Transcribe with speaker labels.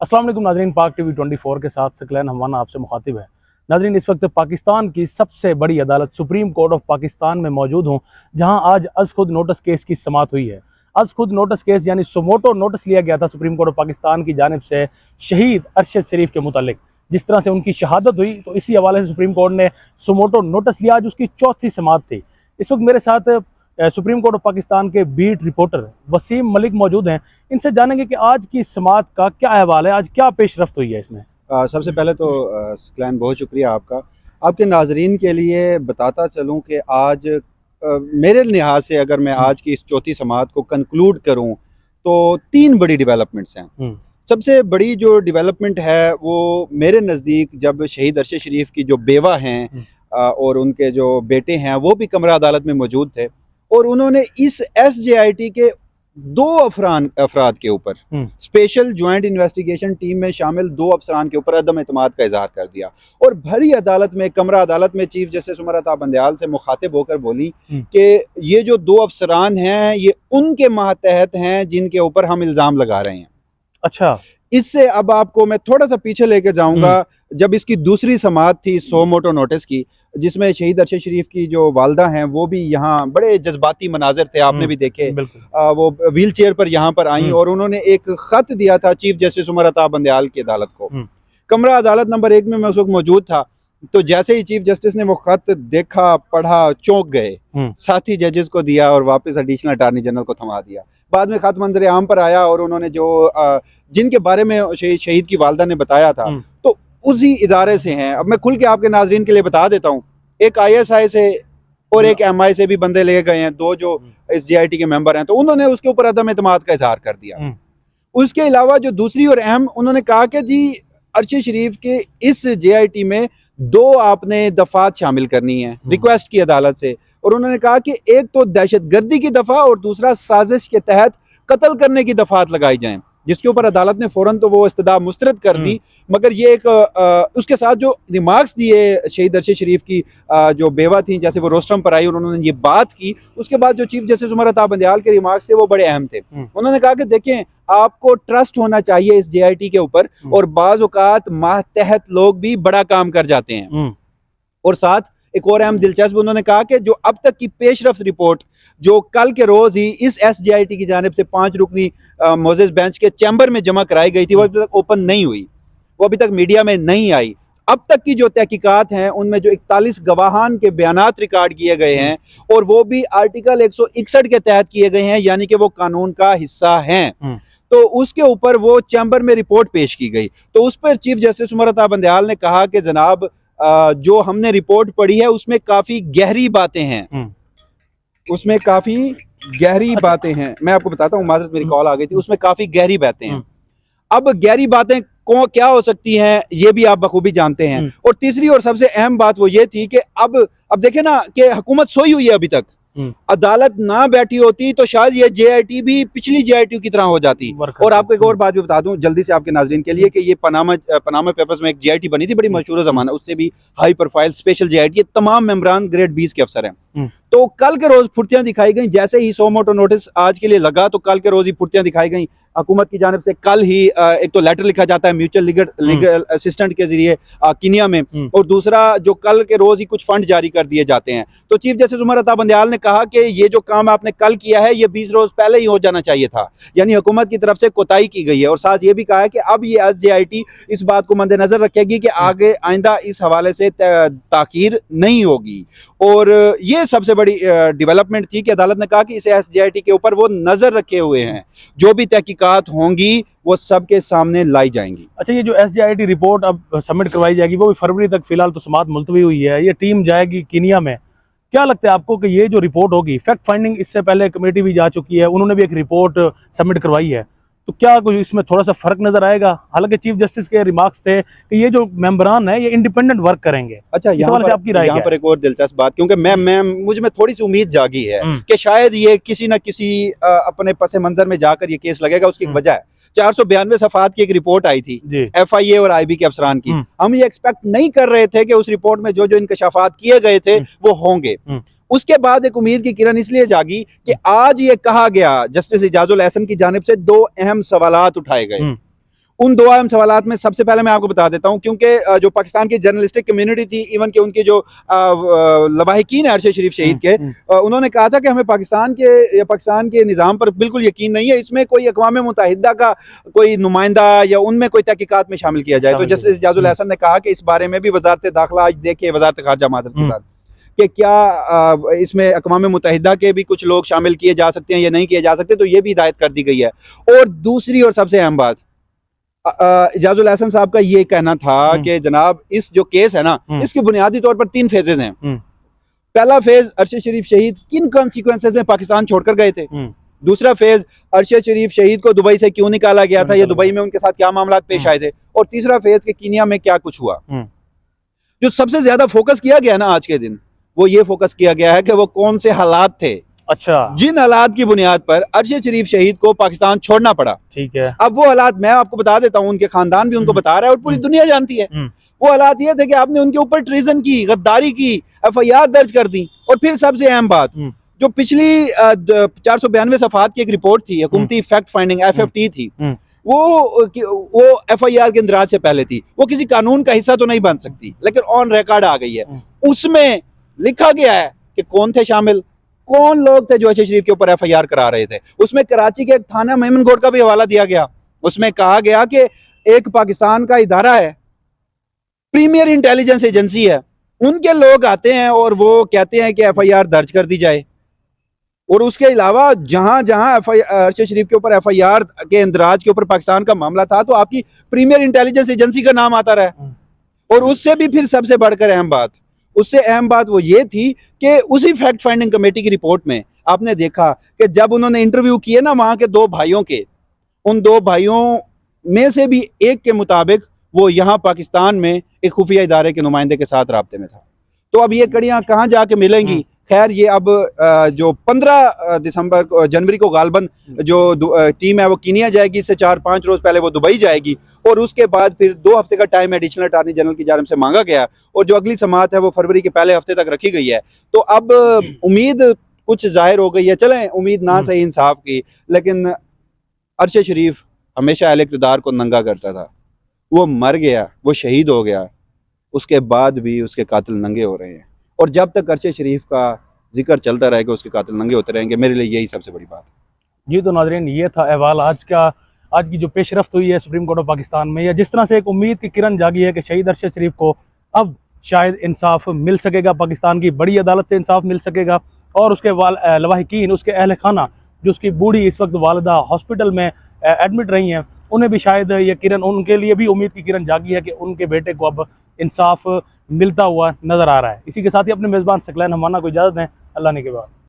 Speaker 1: अस्सलाम वालेकुम नाजरीन, पाक टीवी 24 के साथ सकलैन हमाना आपसे मुखातिब है। नाजरीन, इस वक्त पाकिस्तान की सबसे बड़ी अदालत सुप्रीम कोर्ट ऑफ पाकिस्तान में मौजूद हूँ, जहाँ आज अज खुद नोटिस केस की समाअत हुई है। अज खुद नोटिस केस यानी सुमोटो नोटिस लिया गया था सुप्रीम कोर्ट ऑफ पाकिस्तान की जानिब से शहीद अरशद शरीफ के मुतालिक। जिस तरह से उनकी शहादत हुई, तो इसी हवाले से सुप्रीम कोर्ट ने सुमोटो नोटिस लिया। आज उसकी चौथी समाअत थी। इस वक्त मेरे साथ सुप्रीम कोर्ट ऑफ पाकिस्तान के बीट रिपोर्टर वसीम मलिक मौजूद हैं। इनसे जानेंगे कि आज की समाअत का क्या अहवाल है, आज क्या पेशरफ्त हुई है इसमें।
Speaker 2: सबसे पहले तो सकलैन बहुत शुक्रिया आपका। आपके नाजरीन के लिए बताता चलूं कि आज मेरे लिहाज से अगर मैं आज की इस चौथी समाअत को कंक्लूड करूं तो तीन बड़ी डेवलपमेंट्स हैं। सबसे बड़ी जो डेवलपमेंट है वो मेरे नज़दीक जब शहीद अरशद शरीफ की जो बेवा हैं और उनके जो बेटे हैं वो भी कमरा अदालत में मौजूद थे और उन्होंने इस SJIT के दो अफराद के ऊपर स्पेशल ज्वाइंट इन्वेस्टिगेशन टीम में शामिल दो अफसरान के ऊपर अदम एतमाद का इजहार कर दिया और भरी अदालत में कमरा अदालत में चीफ जस्टिस उमर अता बंदयाल से मुखातिब होकर बोली कि ये जो दो अफसरान हैं ये उनके मातहत हैं जिनके ऊपर हम इल्ज़ाम लगा रहे हैं।
Speaker 1: अच्छा,
Speaker 2: इससे अब आपको मैं थोड़ा सा पीछे लेके जाऊंगा। जब इसकी दूसरी समाअत थी सुमोटो नोटिस की, जिसमें शहीद अरशद शरीफ की जो वालदा हैं वो भी यहाँ बड़े जज्बाती मनाजर थे, आपने भी देखे। वो व्हील चेयर पर यहाँ पर आई और उन्होंने एक खत दिया था चीफ जस्टिस उमर अता बंदयाल की अदालत को। कमरा अदालत नंबर 1 में मैं उस वक्त मौजूद था। तो जैसे ही चीफ जस्टिस ने वो खत देखा, पढ़ा, चौंक गए, साथी जजेस को दिया और वापस एडिशनल अटॉर्नी जनरल को थमा दिया। बाद में खत मंजर आम पर आया और उन्होंने जो जिनके बारे में शहीद की वालदा ने बताया था तो उसी इदारे से हैं। अब मैं खुल के आपके नाजरीन के लिए बता देता हूँ, एक ISI से और एक MI से भी बंदे ले गए हैं, दो जो SJIT के मेंबर हैं, तो उन्होंने उसके ऊपर अदम एतमाद का इजहार कर दिया। उसके अलावा जो दूसरी और अहम, उन्होंने कहा कि जी अरशद शरीफ के इस JIT में दो आपने दफात शामिल करनी है, रिक्वेस्ट की अदालत से। और उन्होंने कहा कि एक तो दहशतगर्दी की दफा और दूसरा साजिश के तहत कत्ल करने की दफात लगाई जाएं, जिसके ऊपर अदालत ने फौरन तो वो इस्तदा मुस्तरद कर दी। मगर ये एक उसके साथ जो रिमार्क्स दिए शहीद अरशद शरीफ की जो बेवा थी, जैसे वो रोस्टम पर आई और उन्होंने ये बात की, उसके बाद जो चीफ जस्टिस उमर अता बंदयाल के रिमार्क्स थे वो बड़े अहम थे। उन्होंने कहा कि देखें, आपको ट्रस्ट होना चाहिए इस JIT के ऊपर और बाज़ औक़ात मातहत लोग भी बड़ा काम कर जाते हैं। और साथ एक और अहम दिलचस्प, उन्होंने कहा कि जो अब तक की पेशरफ्त रिपोर्ट जो कल के रोज ही इस SJIT की जानिब से 5 रुकनी मोजेस बेंच के चैम्बर में जमा कराई गई थी, वो अभी तक ओपन नहीं हुई, वो अभी तक मीडिया में नहीं आई। अब तक की जो तहकीकात हैं उनमें जो 41 गवाहान के बयानात रिकॉर्ड किए गए हैं और वो भी आर्टिकल 161 के तहत किए गए हैं, यानी कि वो कानून का हिस्सा हैं। तो उसके ऊपर वो चैम्बर में रिपोर्ट पेश की गई। तो उस पर चीफ जस्टिस उमर अता बंदयाल ने कहा कि जनाब जो हमने रिपोर्ट पढ़ी है उसमें काफी गहरी बातें हैं, उसमें काफी गहरी बातें हैं। मैं आपको बताता हूँ, माजरत मेरी कॉल आ गई थी। उसमें काफी गहरी बातें हैं। अब गहरी बातें क्या हो सकती हैं ये भी आप बखूबी जानते हैं। और तीसरी और सबसे अहम बात वो ये थी कि अब देखें ना कि हुकूमत सोई हुई है अभी तक। अदालत ना बैठी होती तो शायद ये JIT भी पिछली JIT की तरह हो जाती। और आपको एक और बात भी बता दूं जल्दी से आपके नाजरीन के लिए कि ये पनामा पेपर्स में एक JIT बनी थी, बड़ी मशहूर जमाना, उससे भी हाई प्रोफाइल स्पेशल JIT, ये तमाम मेंबरान ग्रेड 20 के अफसर हैं। तो कल के रोज फुर्तियां दिखाई गई, जैसे ही सुमोटो नोटिस आज के लिए लगा तो कल के रोज ही फुर्तियां दिखाई गई हुकूमत की जानिब से। कल ही एक तो लेटर लिखा जाता है म्यूचुअल लीगल असिस्टेंट के जरिए कीनिया में, और दूसरा जो कल के रोज ही कुछ फंड जारी कर दिए जाते हैं। तो चीफ जस्टिस उमर अता बंदयाल ने कहा कि ये जो काम आपने कल किया है ये 20 रोज पहले ही हो जाना चाहिए था, यानी हुकूमत की तरफ से कोताही की गई है। और साथ ये भी कहा है कि अब ये SJIT इस बात को मद्देनजर रखेगी कि आगे आइंदा इस हवाले से ताखीर नहीं होगी। और ये सबसे बड़ी डेवलपमेंट थी कि अदालत ने कहा कि इस SJIT के ऊपर वो नजर रखे हुए हैं, जो भी तहकीकात होंगी वो सबके सामने लाई जाएंगी।
Speaker 1: अच्छा, ये जो SJIT रिपोर्ट अब सबमिट करवाई जाएगी वो भी फरवरी तक, फिलहाल तो समाअत मुलतवी हुई है, ये टीम जाएगी कीनिया में। क्या लगता है आपको कि ये जो रिपोर्ट होगी, फैक्ट फाइंडिंग इससे पहले कमेटी भी जा चुकी है, उन्होंने भी एक रिपोर्ट सबमिट करवाई है, तो क्या कुछ इसमें थोड़ा सा फर्क नजर आएगा? हालांकि चीफ जस्टिस के रिमार्क्स थे कि ये जो मेंबरान है ये इंडिपेंडेंट वर्क करेंगे।
Speaker 2: अच्छा,
Speaker 1: इस सवाल से आपकी राय क्या है?
Speaker 2: यहाँ पर एक और दिलचस्प बात, क्योंकि मुझ में थोड़ी सी उम्मीद जागी है कि शायद ये किसी न किसी अपने पस मंजर में जाकर ये केस लगेगा। उसकी वजह है 492 सफात की एक रिपोर्ट आई थी FIA और IB के अफसरान की। हम ये एक्सपेक्ट नहीं कर रहे थे कि उस रिपोर्ट में जो जो इंकशाफात किए गए थे वो होंगे। उसके बाद एक उम्मीद की किरण इसलिए जागी कि आज ये कहा गया, जस्टिस इजाजुल एहसन की जानिब से दो अहम सवालात उठाए गए। उन दो अहम सवालात में सबसे पहले मैं आपको बता देता हूं, क्योंकि जो पाकिस्तान की जर्नलिस्टिक कम्युनिटी थी, इवन कि उनके जो लवाहिकीन है अरशद शरीफ शहीद के, उन्होंने कहा था कि हमें पाकिस्तान के निज़ाम पर बिल्कुल यकीन नहीं है, इसमें कोई अक़वाम मुत्तहिदा का कोई नुमाइंदा या उनमें कोई तहकीकात में शामिल किया जाए। तो जस्टिस इजाजुल हसन ने कहा कि इस बारे में भी वज़ारत दाखिला आज देखे, वज़ारत खारजा माज़रत के साथ, कि क्या इसमें अक़वाम मुत्तहिदा के भी कुछ लोग शामिल किए जा सकते हैं या नहीं किए जा सकते, तो ये भी हिदायत कर दी गई है। और दूसरी और सबसे अहम बात, इजाजुल हसन साहब का ये कहना था कि जनाब इस जो केस है ना, इसके बुनियादी तौर पर 3 फेजेज हैं। पहला फेज, अरशद शरीफ शहीद किन कॉन्सिक्वेंसेस में पाकिस्तान छोड़कर गए थे। दूसरा फेज, अरशद शरीफ शहीद को दुबई से क्यों निकाला गया था, या दुबई में उनके साथ क्या मामला पेश आए थे। और तीसरा फेज, के कीनिया में क्या कुछ हुआ। जो सबसे ज्यादा फोकस किया गया ना आज के दिन, वो ये फोकस किया गया है कि वो कौन से हालात थे,
Speaker 1: अच्छा, जिन
Speaker 2: हालात की बुनियाद पर अरशद शरीफ शहीद को पाकिस्तान छोड़ना पड़ा।
Speaker 1: ठीक है,
Speaker 2: अब वो हालात मैं आपको बता देता हूँ, उनके खानदान भी उनको बता रहा है और पूरी दुनिया जानती है। वो हालात ये थे कि आपने उनके ऊपर ट्रीजन की, गद्दारी की, FIR दर्ज कर दी। और फिर सबसे अहम बात, जो पिछली 492 सफात की एक रिपोर्ट थी, हुकूमती फैक्ट फाइंडिंग FFT थी, वो FIR के इंदराज से पहले थी। वो किसी कानून का हिस्सा तो नहीं बन सकती, लेकिन ऑन रिकॉर्ड आ गई है। उसमें लिखा गया है कि कौन थे शामिल, कौन लोग थे जो अरशद शरीफ के ऊपर FIR करा रहे थे। उसमें कराची के एक थाना मेमनगोट का भी हवाला दिया गया। उसमें कहा गया कि एक पाकिस्तान का इदारा है, प्रीमियर इंटेलिजेंस एजेंसी है, उनके लोग आते हैं और वो कहते हैं कि FIR दर्ज कर दी जाए। और उसके अलावा जहां जहां अरशद शरीफ के ऊपर FIR के इंदराज के ऊपर पाकिस्तान का मामला था, तो आपकी प्रीमियर इंटेलिजेंस एजेंसी का नाम आता रहा। और उससे भी फिर सबसे बढ़कर अहम बात, उससे अहम बात वो ये थी कि उसी फैक्ट फाइंडिंग कमेटी की रिपोर्ट में आपने देखा कि जब उन्होंने इंटरव्यू किए ना वहां के 2 भाइयों के, उन 2 भाइयों में से भी एक के मुताबिक वो यहाँ पाकिस्तान में एक खुफिया इदारे के नुमाइंदे के साथ राब्ते में था। तो अब ये कड़ियाँ कहाँ जाके मिलेंगी। खैर, ये अब जो 15 जनवरी को गालबन जो टीम है वो कीनिया जाएगी, इससे 4-5 रोज पहले वो दुबई जाएगी। और उसके बाद फिर 2 हफ्ते का टाइम एडिशनल अटॉर्नी जनरल की जानिब से मांगा गया, और जो अगली समाअत है वो फरवरी के पहले हफ्ते तक रखी गई है। तो अब उम्मीद कुछ जाहिर हो गई है। चलें, उम्मीद ना सही इंसाफ की, लेकिन अरशद शरीफ हमेशा अहले इक़्तिदार को नंगा करता था। वो मर गया, वो शहीद हो गया, उसके बाद भी उसके कातिल नंगे हो रहे हैं। और जब तक अरशद शरीफ का जिक्र चलता रहेगा, उसके कातिल नंगे होते रहेंगे। मेरे लिए यही सबसे बड़ी बात है।
Speaker 1: जी तो नाज़रीन, ये था अहवाल आज की जो पेशरफ्त हुई है सुप्रीम कोर्ट ऑफ पाकिस्तान में, या जिस तरह से एक उम्मीद की किरण जागी है कि शहीद अरशद शरीफ को अब शायद इंसाफ मिल सकेगा, पाकिस्तान की बड़ी अदालत से इंसाफ मिल सकेगा। और उसके लवाहिकीन, उसके अहल खाना, जो उसकी बूढ़ी इस वक्त वालिदा हॉस्पिटल में एडमिट रही हैं, उन्हें भी शायद ये किरण, उनके लिए भी उम्मीद की किरण जागी है कि उनके बेटे को अब इंसाफ मिलता हुआ नज़र आ रहा है। इसी के साथ ही अपने मेज़बान सकलैन हमाना को इजाज़त दें। अल्लाह ने के बाद।